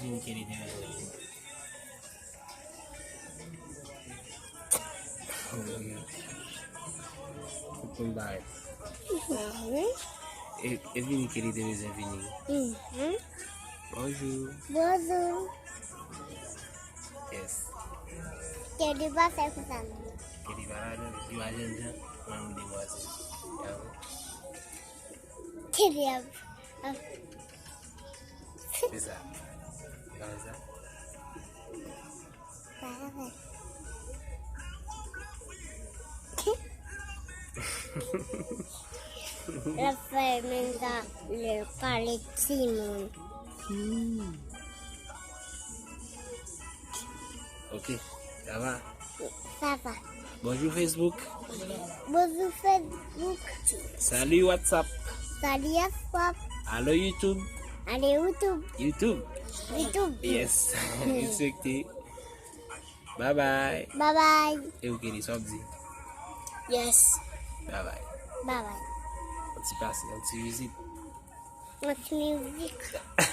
Evini Kelly de Bye. Evini Kelly de Evini. Bonjour. Bonjour. Yes. Kelly va faire ça. Kelly va là, il va aller là. On va me dévoiler. Kelly a... C'est ça. C'est ça. La fermenta le palettino. Ok, ça va. Ça va. Bonjour Facebook. Bonjour Facebook. Salut WhatsApp. Salut WhatsApp. Allô YouTube. Allez YouTube. YouTube. YouTube. Yes. Respecté. Bye bye. Bye bye. Et vous qui dit Yes. bye bye. Bye bye. On t'y passe, on t'y visite. What's music?